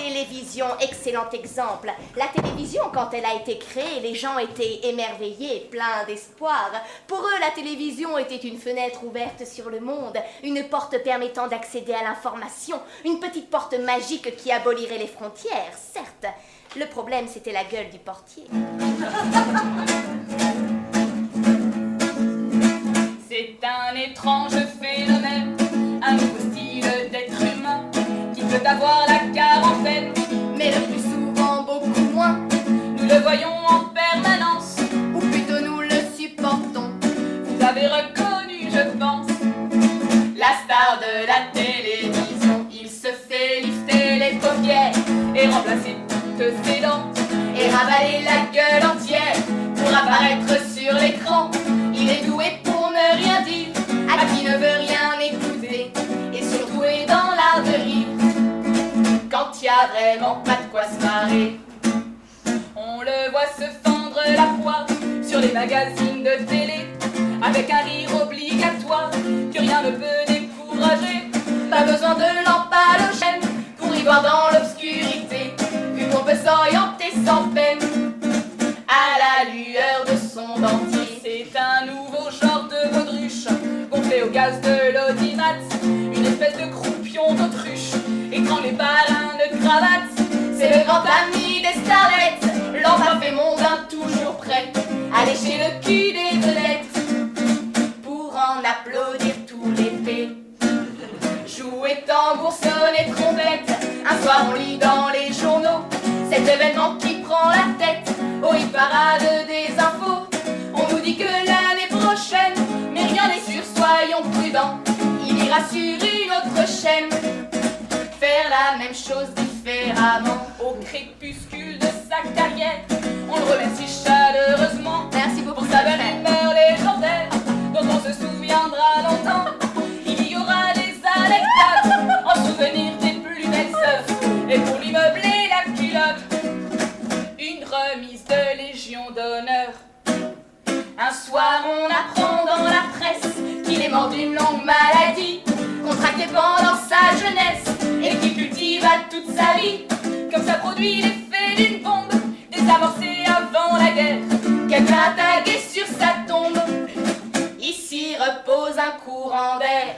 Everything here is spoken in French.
télévision, excellent exemple. La télévision, quand elle a été créée, les gens étaient émerveillés, pleins d'espoir. Pour eux, la télévision était une fenêtre ouverte sur le monde, une porte permettant d'accéder à l'information, une petite porte magique qui abolirait les frontières, certes. Le problème, c'était la gueule du portier. C'est un étrange phénomène, un nouveau style d'être humain qui peut avoir la quarantaine, mais le plus souvent beaucoup moins. Nous le voyons en permanence, ou plutôt nous le supportons. Vous avez reconnu, je pense, la star de la télévision. Il se fait lifter les paupières et remplacer toutes ses dents et ravaler la gueule entière pour apparaître sur l'écran. Il est doué pour ne rien dire à qui ne veut rien écouter, et surtout est dans l'art de rire quand il y a vraiment pas de quoi se marrer. On le voit se fendre la poire sur les magazines de télé, avec un rire obligatoire que rien ne peut décourager. Pas besoin de lampe halogène pour y voir dans l'obscurité, vu qu'on peut s'orienter sans peine à la lueur de son dentier. C'est un nouveau genre de baudruche, gonflé au gaz de l'audimat, une espèce de croupion d'autruche, étranglé par une cravate. C'est le grand ami des starlettes, l'emparfait mondain toujours prêt à lécher le cul des vedettes pour en applaudir tous les faits. Jouer tambour, sonner trompette, un soir on lit dans les journaux cet événement qui prend la tête au hit parade des infos. On nous dit que l'année prochaine, mais rien n'est sûr, soyons prudents, il ira sur une autre chaîne faire la même chose différemment. Au crépuscule de sa carrière, on le remercie chaleureusement. Merci beaucoup pour sa belle humeur légendaire, dont on se souviendra longtemps. Il y aura des anecdotes en souvenir des plus belles sœurs, et pour lui meubler la culotte, une remise de Légion d'honneur. Un soir on apprend dans la presse qu'il est mort d'une longue maladie, contractée pendant sa jeunesse et qui cultiva toute sa vie. Comme ça produit l'effet d'une bombe désamorcée avant la guerre. Quelqu'un a tagué sur sa tombe: ici repose un courant d'air.